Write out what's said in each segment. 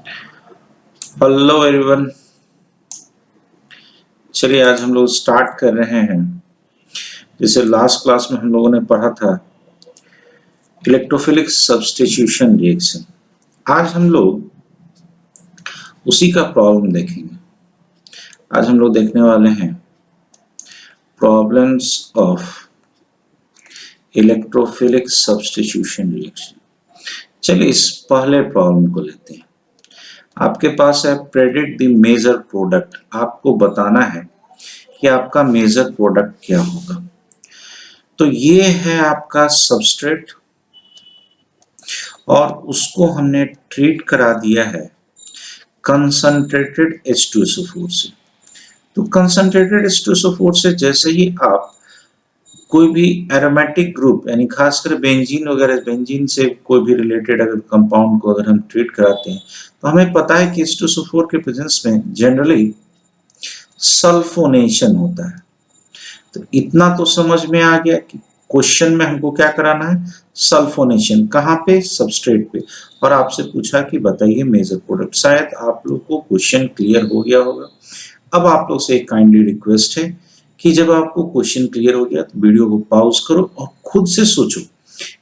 Hello everyone. चलिए आज हम लोग स्टार्ट कर रहे हैं। जैसे लास्ट क्लास में हम लोगों ने पढ़ा था इलेक्ट्रोफिलिक सब्स्टिट्यूशन रिएक्शन। आज हम लोग उसी का प्रॉब्लम देखेंगे। आज हम लोग देखने वाले हैं problems of electrophilic substitution reaction. चलिए इस पहले प्रॉब्लम को लेते हैं। आपके पास है प्रेडिक्ट द मेजर प्रोडक्ट। आपको बताना है कि आपका मेजर प्रोडक्ट क्या होगा। तो ये है आपका सबस्ट्रेट और उसको हमने ट्रीट करा दिया है कंसंट्रेटेड H2SO4 से। तो कंसंट्रेटेड H2SO4 से जैसे ही आप कोई भी एरोमेटिक ग्रुप यानी खासकर बेंजीन वगैरह, बेंजीन से कोई भी रिलेटेड अगर कंपाउंड को अगर हम ट्रीट कराते हैं तो हमें पता है कि H2SO4 के प्रेजेंस में जनरली सल्फोनेशन होता है। तो इतना तो समझ में आ गया कि क्वेश्चन में हमको क्या कराना है, सल्फोनेशन। कहाँ पे? सबस्ट्रेट पे। और आपसे पूछा कि बताइए मेजर प्रोडक्ट। शायद आप लोग को क्वेश्चन क्लियर हो गया होगा। अब आप लोग से एक काइंडली रिक्वेस्ट है कि जब आपको क्वेश्चन क्लियर हो गया तो वीडियो को पॉज करो और खुद से सोचो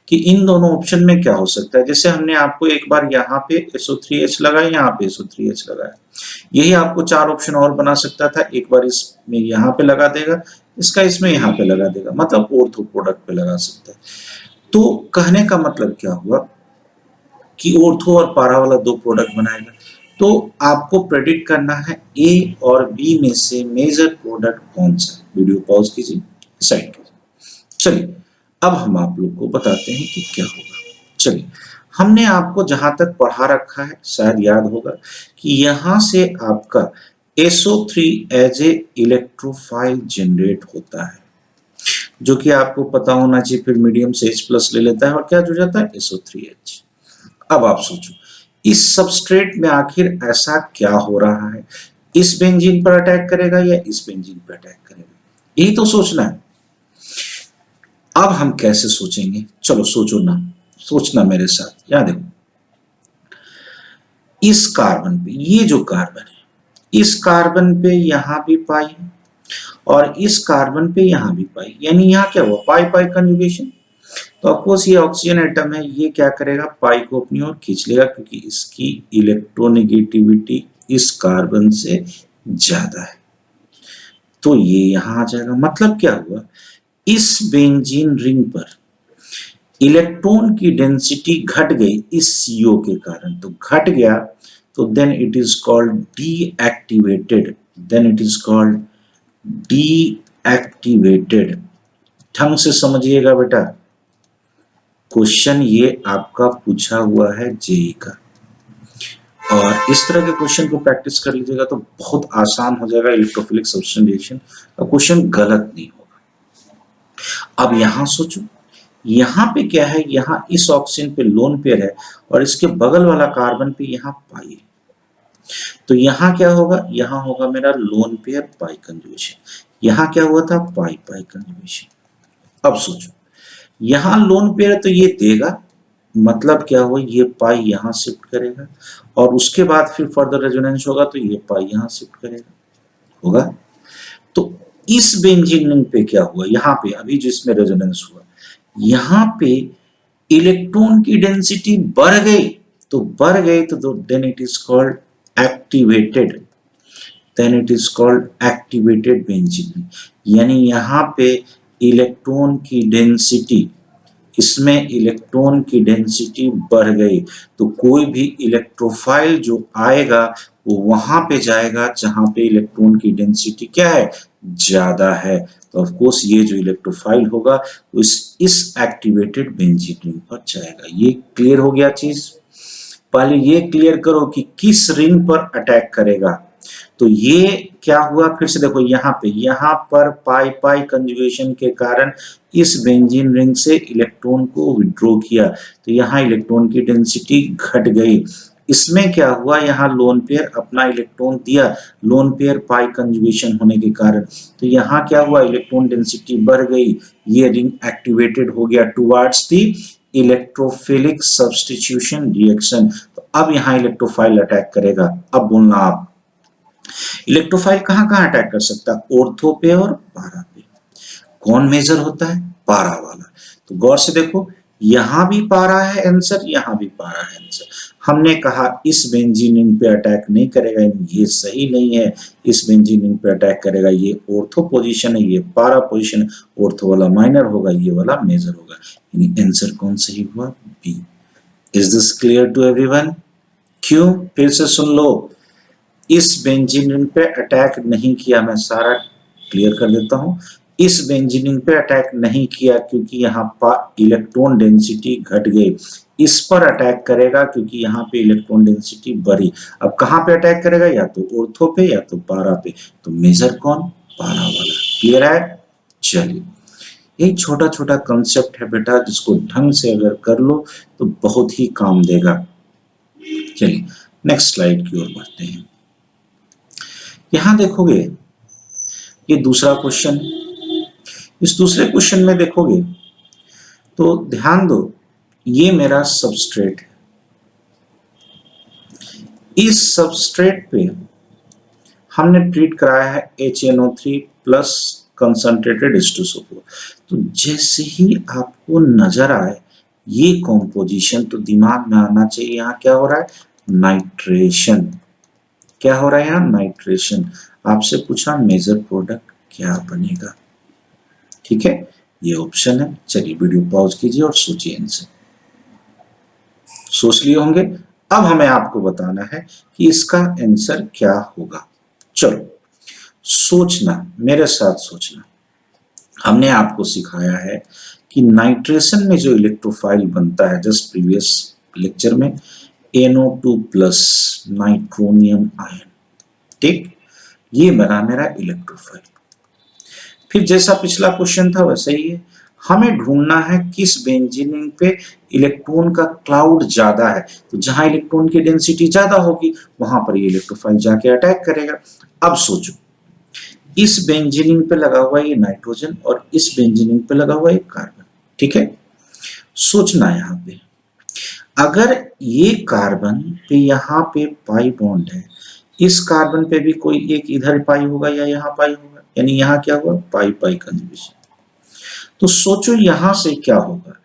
कि इन दोनों ऑप्शन में क्या हो सकता है। जैसे हमने आपको एक बार यहाँ पे SO3H लगाया, यहाँ पे SO3H लगाया, यही आपको चार ऑप्शन और बना सकता था। एक बार इसमें यहाँ पे लगा देगा, इसका इसमें यहाँ पे लगा देगा, मतलब ऑर्थो प्रोडक्ट पे लगा सकता है। तो कहने का मतलब क्या हुआ कि ऑर्थो और पारा वाला दो प्रोडक्ट बनाएगा। तो आपको प्रेडिक्ट करना है ए और बी में से मेजर प्रोडक्ट कौन सा है। वीडियो पॉज कीजिए, डिसाइड कीजिए। चलिए अब हम आप लोग को बताते हैं कि क्या होगा। चलिए हमने आपको जहां तक पढ़ा रखा है शायद याद होगा कि यहां से आपका SO3 as a electrophile generate होता है, जो कि आपको पता होना चाहिए। फिर मीडियम से H+ ले लेता है और क्या हो जाता है, SO3H। अब आप सोचो इस सबस्ट्रेट में आखिर ऐसा क्या हो रहा है, इस बेंजीन पर अटैक करेगा या इस बेंजीन पर अटैक करेगा, यही तो सोचना है। अब हम कैसे सोचेंगे, चलो सोचो ना, सोचना मेरे साथ। याद देखो, इस कार्बन पे, ये जो कार्बन है, इस कार्बन पे यहां भी पाई और इस कार्बन पे यहां भी पाई, यानी यहां क्या हुआ, पाई पाई कंजुगेशन। तो ऑफकोर्स ये ऑक्सीजन एटम है, ये क्या करेगा, पाई को अपनी ओर खींच लेगा क्योंकि इसकी इलेक्ट्रोनेगेटिविटी इस कार्बन से ज्यादा है। तो ये यहां आ जाएगा। मतलब क्या हुआ, इस बेंजीन रिंग पर इलेक्ट्रॉन की डेंसिटी घट गई इस CO के कारण। तो घट गया तो then it is called deactivated, then it is called deactivated. ढंग से समझिएगा बेटा, क्वेश्चन ये आपका पूछा हुआ है जेई का, और इस तरह के क्वेश्चन को प्रैक्टिस कर लीजिएगा तो बहुत आसान हो जाएगा इलेक्ट्रोफिलिक सब्स्टिट्यूशन रिएक्शन, और क्वेश्चन गलत नहीं होगा। अब यहां सोचो, यहां पे क्या है, यहां इस ऑक्सीजन पे लोन पेयर है और इसके बगल वाला कार्बन पे यहां पाई है। तो यहां क्या होगा, यहां होगा मेरा लोन पेयर पाई कंजुगेशन। यहां क्या हुआ था, पाई पाई कंजुगेशन। अब सोचो, यहां लोन पेयर तो ये देगा, मतलब क्या हुआ, ये पाई यहां शिफ्ट करेगा और उसके बाद फिर फर्दर रेजोनेंस होगा तो ये पाई यहां शिफ्ट करेगा, होगा। तो इस बेंजीन रिंग पे क्या हुआ, यहां पे अभी जिसमें रेजोनेंस हुआ, यहां पे इलेक्ट्रॉन की डेंसिटी बढ़ गई। तो बढ़ गई तो then it is called activated, then it is called activated benzene. यानी यहां पे इलेक्ट्रॉन की डेंसिटी, इसमें इलेक्ट्रॉन की डेंसिटी बढ़ गई। तो कोई भी इलेक्ट्रोफाइल जो आएगा वो वहां पे जाएगा जहां पे इलेक्ट्रॉन की डेंसिटी क्या है, ज्यादा है। तो ऑफ कोर्स ये जो इलेक्ट्रोफाइल होगा वो इस एक्टिवेटेड बेंजीन रिंग पर जाएगा। ये क्लियर हो गया चीज। पहले ये क्लियर करो कि किस रिंग पर अटैक करेगा। तो ये क्या हुआ, फिर से देखो, यहाँ पर पाई पाई कंजुगेशन के कारण इस बेंजीन रिंग से इलेक्ट्रॉन को विड्रॉ किया, तो यहाँ इलेक्ट्रॉन की डेंसिटी घट गई। इसमें क्या हुआ, यहाँ लोन पेयर अपना इलेक्ट्रॉन दिया, लोन पेयर पाई कंजुगेशन होने के कारण। तो यहाँ क्या हुआ, इलेक्ट्रॉन डेंसिटी बढ़ गई, ये रिंग एक्टिवेटेड हो गया towards the electrophilic substitution reaction. तो अब यहां इलेक्ट्रोफाइल अटैक करेगा। अब बोलना आप, इलेक्ट्रोफाइल कहां कहां अटैक कर सकता है? ऑर्थो पे और पारा पे। कौन मेजर होता है? पारा वाला। तो गौर से देखो, यहां भी पारा है आंसर, यहां भी पारा है आंसर। हमने कहा इस बेंजीन पे अटैक नहीं करेगा, ये सही नहीं है। इस बेंजीन पे अटैक करेगा, ये ऑर्थो पोजीशन है, ये पारा पोजीशन है। ऑर्थो वाला माइनर होगा, ये वाला मेजर होगा। यानी आंसर कौन सही हुआ? B. Is this clear to everyone? क्यों? फिर से सुन लो, इस बेंजीन पे अटैक नहीं किया, मैं सारा क्लियर कर देता हूं। इस बेंजीन पे अटैक नहीं किया क्योंकि यहाँ पर इलेक्ट्रॉन डेंसिटी घट गई। इस पर अटैक करेगा क्योंकि यहाँ पे इलेक्ट्रॉन डेंसिटी बढ़ी। अब कहां पे अटैक करेगा? या तो ऑर्थो पे या तो पारा पे। तो मेजर कौन? पारा वाला। क्लियर है? चलिए, यही छोटा छोटा कंसेप्ट है बेटा, जिसको ढंग से अगर कर लो तो बहुत ही काम देगा। चलिए नेक्स्ट स्लाइड की ओर बढ़ते हैं। यहां देखोगे, ये दूसरा क्वेश्चन। इस दूसरे क्वेश्चन में देखोगे तो ध्यान दो, ये मेरा सबस्ट्रेट है। इस सबस्ट्रेट पे हमने ट्रीट कराया है HNO3 प्लस कंसंट्रेटेड H2SO4। तो जैसे ही आपको नजर आए ये कॉम्पोजिशन, तो दिमाग में आना चाहिए यहाँ क्या हो रहा है? नाइट्रेशन। क्या हो रहा है यहाँ? नाइट्रेशन। आपसे पूछा मेजर प्रोडक्ट क्या बनेगा? ठीक है, ये ऑप्शन है। चलिए वीडियो पॉज कीजिए और सोचिए आंसर। सोच लिए होंगे। अब हमें आपको बताना है कि इसका आंसर क्या होगा। चलो सोचना, मेरे साथ सोचना। हमने आपको सिखाया है कि नाइट्रेशन में जो इलेक्ट्रोफाइल बनता है, जस्ट प्रीवियस लेक्चर में, NO2 प्लस नाइट्रोनियम आयन। ठीक, ये बना मेरा इलेक्ट्रोफाइल। फिर जैसा पिछला क्वेश्चन था वैसा ही है, हमें ढूंढना है किस बेंजीन पे इलेक्ट्रॉन का क्लाउड ज्यादा है। तो जहां इलेक्ट्रॉन की डेंसिटी ज्यादा होगी वहां पर ये इलेक्ट्रोफाइल जाके अटैक करेगा। अब सोचो, इस बेंजीन पे लगा हुआ ये नाइट्रोजन और इस बेंजीन पे लगा हुआ ये कार्बन। ठीक है, सोचना यहां पे, अगर ये कार्बन पे यहाँ पे पाई बॉन्ड है, इस कार्बन पे भी कोई एक इधर पाई होगा या यहाँ पाई होगा, यानी यहाँ क्या हुआ? पाई पाई कंजुगेशन। तो सोचो यहां से क्या होगा,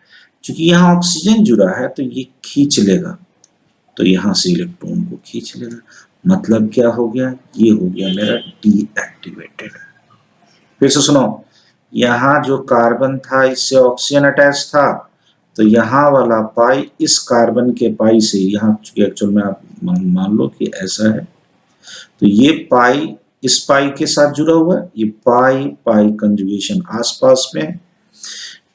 क्योंकि यहाँ ऑक्सीजन जुड़ा है तो ये खींच लेगा, तो यहां से इलेक्ट्रॉन को खींच लेगा। मतलब क्या हो गया? ये हो गया मेरा डीएक्टिवेटेड। फिर से सुनो, यहाँ जो कार्बन था इससे ऑक्सीजन अटैच था, तो यहाँ वाला पाई इस कार्बन के पाई से, यहाँ एक्चुअल में आप मान लो कि ऐसा है, तो ये पाई इस पाई के साथ जुड़ा हुआ है, ये पाई पाई कंजुगेशन आसपास में है।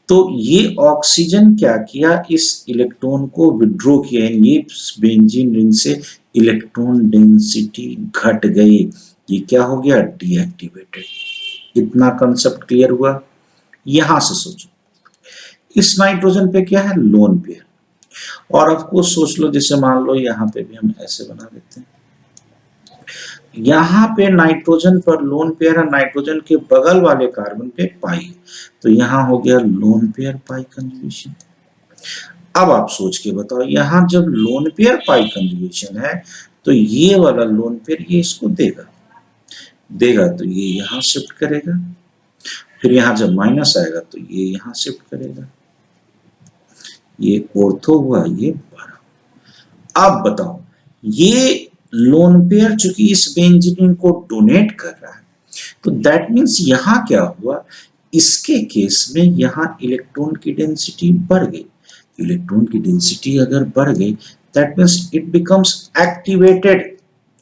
तो ये ऑक्सीजन क्या किया? इस इलेक्ट्रॉन को विड्रॉ किया, ये बेंजीन रिंग से इलेक्ट्रॉन डेंसिटी घट गई। ये क्या हो गया? डीएक्टिवेटेड। इतना कंसेप्ट क्लियर हुआ? यहां से सोचो, इस नाइट्रोजन पे क्या है? Lone pair. और आपको सोच लो, जैसे मान लो यहाँ पे भी हम ऐसे बना देते हैं, यहाँ पे नाइट्रोजन पर लोन पेयर है, नाइट्रोजन के बगल वाले कार्बन पे पाई है, तो यहाँ हो गया लोन पेयर पाई कंजुगेशन। अब आप सोच के बताओ, यहाँ जब लोन पेयर पाई कंजुगेशन है तो ये वाला लोन पेयर ये इसको देगा तो ये यहाँ शिफ्ट करेगा, फिर यहाँ जब माइनस आएगा तो ये यहाँ शिफ्ट करेगा। ये ऑर्थो हुआ, ये पारा। अब बताओ, ये लोन पेयर चूंकि इस बेंजीन को डोनेट कर रहा है, तो दैट मीन्स यहाँ क्या हुआ? इसके केस में यहाँ इलेक्ट्रॉन की डेंसिटी बढ़ गई। इलेक्ट्रॉन की डेंसिटी अगर बढ़ गई, that means it becomes activated,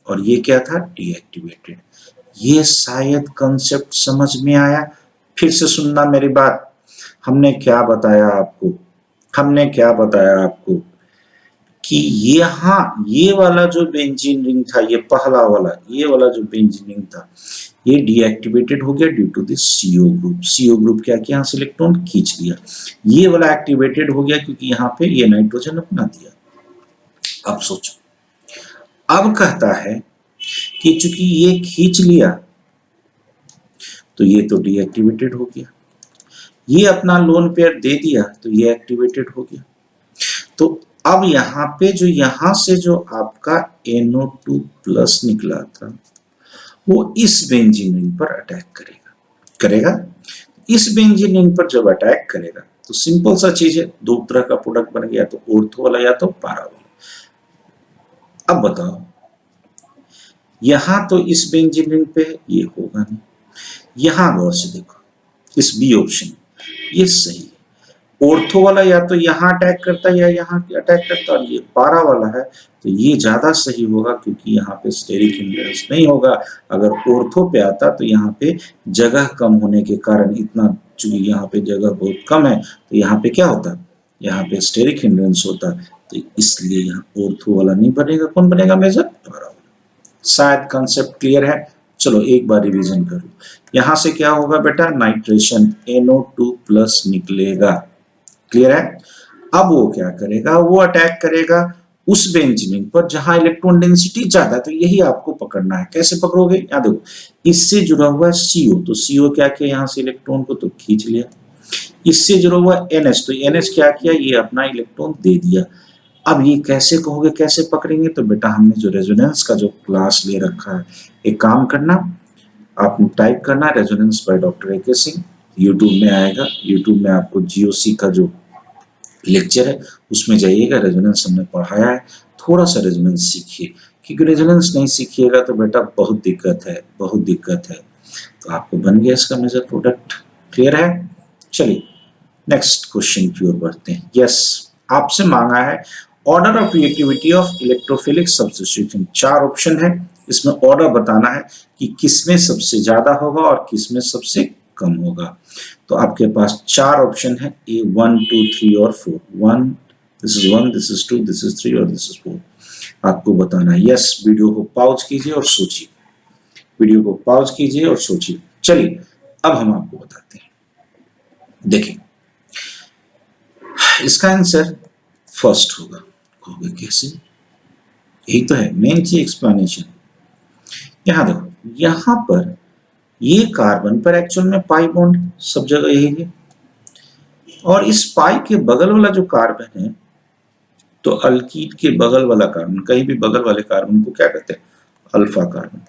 और ये क्या था? डीएक्टिवेटेड। ये शायद कंसेप्ट समझ में आया? फिर से सुनना मेरी बात। हमने क्या बताया आपको? हमने क्या बताया आपको कि यहाँ ये वाला जो बेंजीन रिंग था, ये पहला वाला, ये वाला जो बेंजीन रिंग था, ये डीएक्टिवेटेड हो गया due to this CO group. CO group क्या किया? यहाँ से इलेक्ट्रॉन खींच लिया। ये वाला एक्टिवेटेड हो गया क्योंकि यहाँ पे ये नाइट्रोजन अपना दिया। अब सोचो, अब कहता है कि चूंकि ये खींच लिया तो ये तो डीएक्टिवेटेड हो गया, ये अपना लोन पेयर दे दिया तो ये एक्टिवेटेड हो गया। तो अब यहाँ पे जो यहां से जो आपका NO2 प्लस निकला था वो इस बेंजीन रिंग पर अटैक करेगा। इस बेंजीन रिंग पर जब अटैक करेगा तो सिंपल सा चीज है, दो तरह का प्रोडक्ट बन गया, तो ऑर्थो वाला या तो पारा वाला। अब बताओ, यहां तो इस बेंजीन रिंग पे ये होगा नहीं, यहां गौर से देखो इस बी ऑप्शन, ये सही है। ऑर्थो वाला या तो यहाँ अटैक करता है या यहाँ अटैक करता है, और ये पारा वाला है तो ये ज्यादा सही होगा क्योंकि यहाँ पे स्टेरिक हिंड्रेंस नहीं होगा। अगर ऑर्थो पे आता तो यहाँ पे जगह कम होने के कारण, इतना चूंकि यहाँ पे जगह बहुत कम है तो यहाँ पे क्या होता, यहाँ पे स्टेरिक हिंड्रेंस होता, तो इसलिए यहाँ ऑर्थो वाला नहीं बनेगा। कौन बनेगा मेजर? पारा वाला। शायद कंसेप्ट क्लियर है। चलो एक बार रिवीजन कर लो। यहां से क्या होगा बेटा, नाइट्रेशन NO2 प्लस निकलेगा। क्लियर है? अब वो क्या करेगा, वो अटैक करेगा उस बेंजीन पर जहां इलेक्ट्रॉन डेंसिटी ज्यादा, तो यही आपको पकड़ना है। कैसे पकड़ोगे? याद देखो, इससे जुड़ा हुआ है CO, तो CO क्या किया, यहां से इलेक्ट्रॉन को तो खींच लिया। इससे जुड़ा हुआ NH, तो NH क्या किया, ये अपना इलेक्ट्रॉन दे दिया। अब ये कैसे कहोगे, कैसे पकड़ेंगे? तो बेटा हमने जो रेजोनेंस का जो क्लास ले रखा है, एक काम करना, आप टाइप करना resonance by doctor AK Singh, YouTube में आएगा। यूट्यूब में आपको GOC का जो लेक्चर है उसमें जाइएगा, रेजोनेंस हमने पढ़ाया है। थोड़ा सा रेजोनेंस सीखिए, क्योंकि रेजोनेंस नहीं सीखिएगा तो बेटा बहुत दिक्कत है, बहुत दिक्कत है। तो आपको बन गया इसका मेजर प्रोडक्ट। क्लियर है? चलिए नेक्स्ट क्वेश्चन की ओर बढ़ते हैं। यस, आपसे मांगा है order of reactivity of electrophilic substitution. 4 option है, इसमें ऑर्डर बताना है कि किसमें सबसे ज्यादा होगा और किसमें सबसे कम होगा। तो आपके पास 4 ऑप्शन है, A 1 2 3 और 4। 1 this is 1, this is 2, this is 3 और दिस इज 4। आपको बताना है। यस, वीडियो को पॉज कीजिए और सोचिए, वीडियो को पॉज कीजिए और सोचिए। चलिए अब हम आपको बताते हैं। देखिए इसका आंसर फर्स्ट होगा। कहोगे कैसे? यही तो है मेन चीज, एक्सप्लेनेशन। यहां देखो, यहां पर ये कार्बन पर एक्चुअल में पाई बॉन्ड, सब जगह यही है, और इस पाई के बगल वाला जो कार्बन है, तो अल्कीन के बगल वाला कार्बन, कहीं भी बगल वाले कार्बन को क्या कहते हैं? Alpha carbon.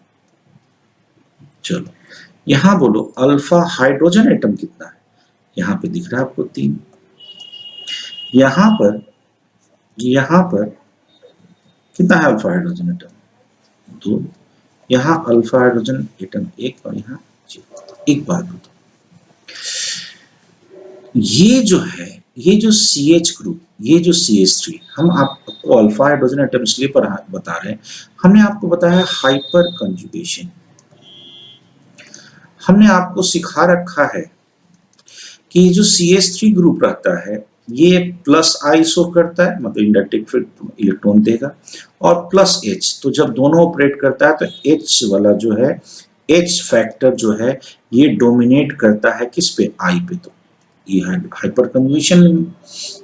चलो यहां बोलो अल्फा हाइड्रोजन एटम कितना है? यहां पे दिख रहा है आपको 3। यहां पर कितना है अल्फा हाइड्रोजन एटम? 2। यहां अल्फा हाइड्रोजन एटम 1 और यहां 0। एक बात बताओ, ये जो है, ये जो CH ग्रुप, ये जो CH3, हम आपको अल्फा हाइड्रोजन एटम इसलिए बता रहे हैं, हमने आपको बताया हाइपर कंजुगेशन। हमने आपको सिखा रखा है कि ये जो CH3 ग्रुप रहता है ये प्लस आई शो करता है, मतलब इंडक्टिव इलेक्ट्रॉन देगा, और प्लस H, तो जब दोनों ऑपरेट करता है तो H वाला जो है, H फैक्टर जो है ये डोमिनेट करता है किस पे? I पे। तो ये हाइपर कन्वेशन में,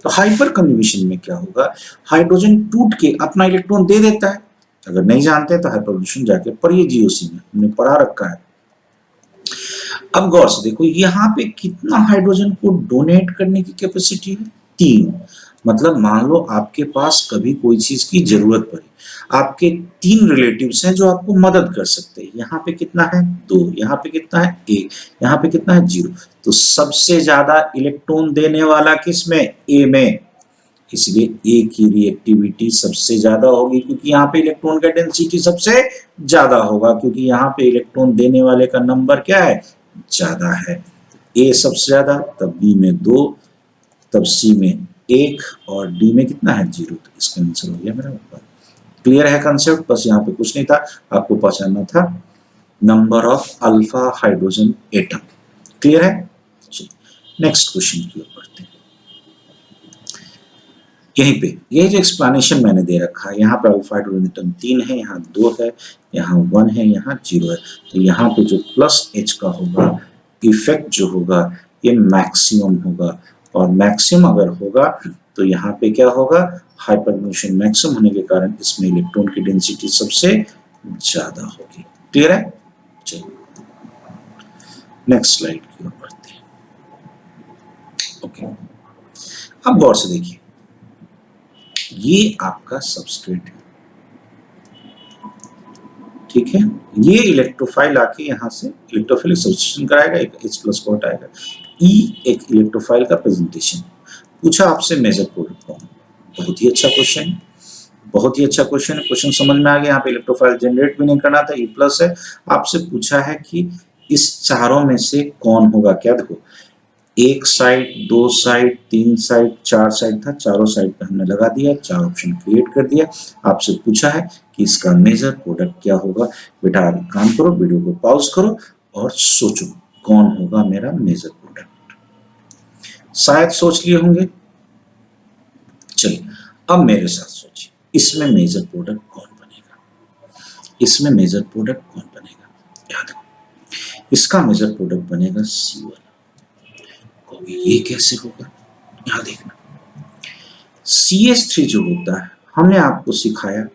तो हाइपर कन्वेशन में क्या होगा, हाइड्रोजन टूट के अपना इलेक्ट्रॉन दे देता है। अगर नहीं जानते तो हाइपर कन्वेशन जाके पढ़िए, GOC में हमने पढ़ा रखा है। अब गौर से देखो, यहाँ पे कितना हाइड्रोजन को डोनेट करने की कैपेसिटी है? 3। मतलब मान लो आपके पास कभी कोई चीज की जरूरत पड़े, आपके 3 रिलेटिव्स हैं जो आपको मदद कर सकते हैं। यहाँ पे कितना है? 2। यहाँ पे कितना है? 1। यहाँ पे कितना है? 0। तो सबसे ज्यादा इलेक्ट्रॉन देने वाला किसमें? A में। इसलिए A की रिएक्टिविटी सबसे ज्यादा होगी, क्योंकि यहाँ पे इलेक्ट्रॉन का डेंसिटी सबसे ज्यादा होगा, क्योंकि यहाँ पे इलेक्ट्रॉन देने वाले का नंबर क्या है? ज्यादा है। A सबसे ज्यादा, तब B में 2, तब C में 1 और D में कितना है? 0। तो इसका आंसर हो गया मेरा ऊपर। क्लियर है कंसेप्ट? बस यहाँ पे कुछ नहीं था, आपको पहचानना था number of alpha hydrogen atom. Clear है? नेक्स्ट क्वेश्चन की ओर बढ़ते हैं। यहीं पे ये जो एक्सप्लेनेशन मैंने दे रखा है, यहाँ पे अल्फा हाइड्रोजन एटम 3 है, यहाँ 2 है, यहाँ 1 है, यहाँ 0 है। तो यहाँ पे जो प्लस H का होगा, इफेक्ट जो होगा ये मैक्सिमम होगा, और मैक्सिमम अगर होगा तो यहाँ पे क्या होगा? हाइपरकन्वेशन मैक्सिमम होने के कारण इसमें इलेक्ट्रॉन की डेंसिटी सबसे ज्यादा होगी। क्लियर है? चलिए नेक्स्ट स्लाइड की ओर बढ़ते हैं। ओके, अब गौर से देखिए, ये आपका सबस्ट्रेट है, ठीक है। ये इलेक्ट्रोफाइल आके यहाँ से इलेक्ट्रोफिलिक सब्स्टिट्यूशन कराएगा, एक H+ को हटाएगा। ई एक इलेक्ट्रोफाइल का प्रेजेंटेशन। पूछा आपसे मेजर प्रोडक्ट कौन, बहुत ही अच्छा क्वेश्चन है, बहुत ही अच्छा क्वेश्चन है। क्वेश्चन समझ में आ गया, यहाँ पे इलेक्ट्रोफाइल जनरेट भी नहीं करना था, E+ है। आपसे पूछा है कि इस चारों में से कौन होगा, क्या देखो, एक साइड, दो साइड, तीन साइड, चार साइड था, चारों साइड पे हमने लगा दिया, चार ऑप्शन क्रिएट कर दिया। आपसे पूछा है कि इसका मेजर प्रोडक्ट क्या होगा। बेटा आप काम करो, वीडियो को पॉज करो और सोचो कौन होगा मेरा मेजर प्रोडक्ट। शायद सोच लिए होंगे, चलिए अब मेरे साथ सोचिए, इसमें मेजर प्रोडक्ट कौन बनेगा, इसमें मेजर प्रोडक्ट कौन बनेगा। याद रखो, इसका मेजर प्रोडक्ट बनेगा C1। ये कैसे होगा, यहां देखना, CH3 जो होता है हमने आपको सिखाया,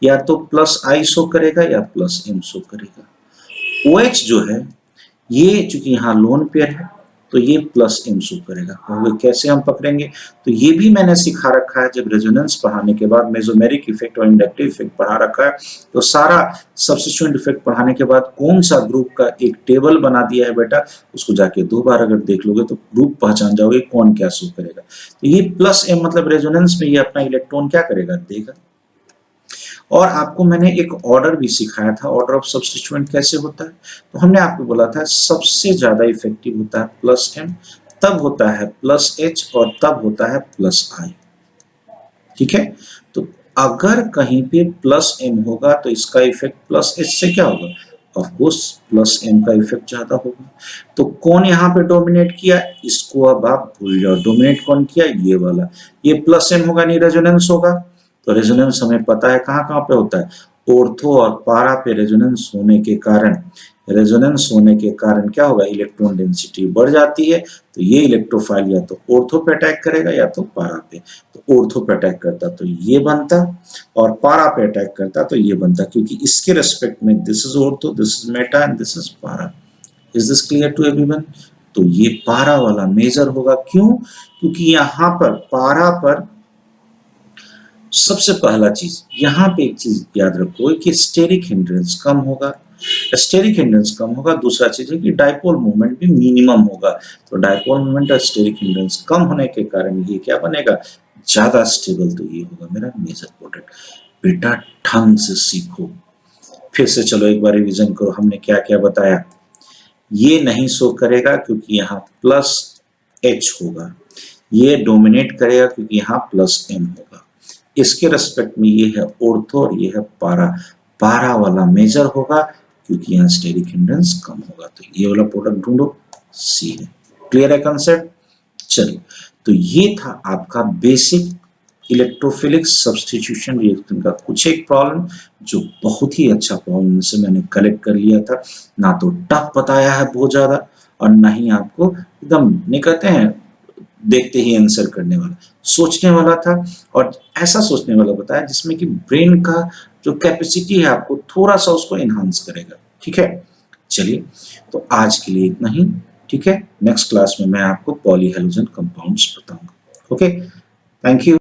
या तो +I शो करेगा या +M शो करेगा। OH जो है ये चूंकि यहाँ लोन पेयर है तो ये +M शो करेगा। कहोगे कैसे हम पकड़ेंगे, तो ये भी मैंने सिखा रखा है, जब रेजोनेंस पढ़ाने के बाद मेसोमेरिक इफेक्ट और इंडक्टिव इफेक्ट पढ़ा रखा है, तो सारा सब्स्टिट्यूएंट इफेक्ट पढ़ाने के बाद कौन सा ग्रुप का एक टेबल बना दिया है बेटा, उसको जाके 2 बार अगर देख लोगे तो ग्रुप पहचान जाओगे कौन क्या शो करेगा। तो ये +M मतलब रेजोनेंस में ये अपना इलेक्ट्रॉन क्या करेगा, देगा। और आपको मैंने एक ऑर्डर भी सिखाया था, ऑर्डर ऑफ सब्स्टिट्यूएंट कैसे होता है, तो हमने आपको बोला था सबसे ज्यादा इफेक्टिव होता है +M, तब होता है +H और तब होता है +I, ठीक है। तो अगर कहीं पे +M होगा तो इसका इफेक्ट +H से क्या होगा, ऑफ कोर्स +M का इफेक्ट ज्यादा होगा। तो कौन यहाँ पे डोमिनेट किया, इसको अब आप भूल जाओ, डोमिनेट कौन किया, ये वाला, ये +M होगा नहीं रेजोनेंस होगा। तो रेजोनेंस हमें पता है कहाँ कहाँ पे होता है, ऑर्थो और पारा पे रेजोनेंस होने के कारण, रेजोनेंस होने के कारण क्या होगा, इलेक्ट्रॉन डेंसिटी बढ़ जाती है। तो ये इलेक्ट्रोफाइल या तो ऑर्थो पे अटैक करेगा या तो पारा पे, तो ऑर्थो पे अटैक करता तो ये बनता, और पारा पे अटैक करता तो ये बनता, क्योंकि इसके रेस्पेक्ट में this is ortho, this is meta and this is para. Is this clear to everyone. तो ये पारा वाला मेजर होगा, क्यों, क्योंकि यहाँ पर पारा पर सबसे पहला चीज, यहाँ पे एक चीज याद रखो कि स्टेरिक हिंड्रेंस कम होगा, स्टेरिक हिंड्रेंस कम होगा। दूसरा चीज है कि डाइपोल मूवमेंट भी मिनिमम होगा। तो डाइपोल मूवमेंट और स्टेरिक हिंड्रेंस कम होने के कारण ये क्या बनेगा, ज्यादा स्टेबल। तो ये होगा मेरा मेजर प्रोडक्ट। बेटा ढंग से सीखो, फिर से चलो एक बार रिवीजन करो, हमने क्या क्या बताया। ये नहीं शो करेगा क्योंकि यहाँ +H होगा, ये डोमिनेट करेगा क्योंकि यहाँ +M होगा। इसके रेस्पेक्ट में ये है ऑर्थो और ये है पारा, पारा वाला मेजर होगा क्योंकि यहाँ स्टेरिक हिंड्रेंस कम होगा। तो ये वाला प्रोडक्ट ढूंढो, सी है। क्लियर है कंसेप्ट। चलिए, तो ये था आपका बेसिक इलेक्ट्रोफिलिक सब्स्टिट्यूशन रिएक्शन का कुछ एक प्रॉब्लम, जो बहुत ही अच्छा प्रॉब्लम से मैंने कलेक्ट कर लिया था। ना तो टफ बताया है बहुत ज्यादा, और ना ही आपको एकदम नहीं कहते हैं देखते ही आंसर करने वाला, सोचने वाला था। और ऐसा सोचने वाला बताया जिसमें कि ब्रेन का जो कैपेसिटी है आपको थोड़ा सा उसको एनहांस करेगा। ठीक है, चलिए तो आज के लिए इतना ही। ठीक है, नेक्स्ट क्लास में मैं आपको पॉलीहेलोजन कंपाउंड्स बताऊंगा। Okay, thank you.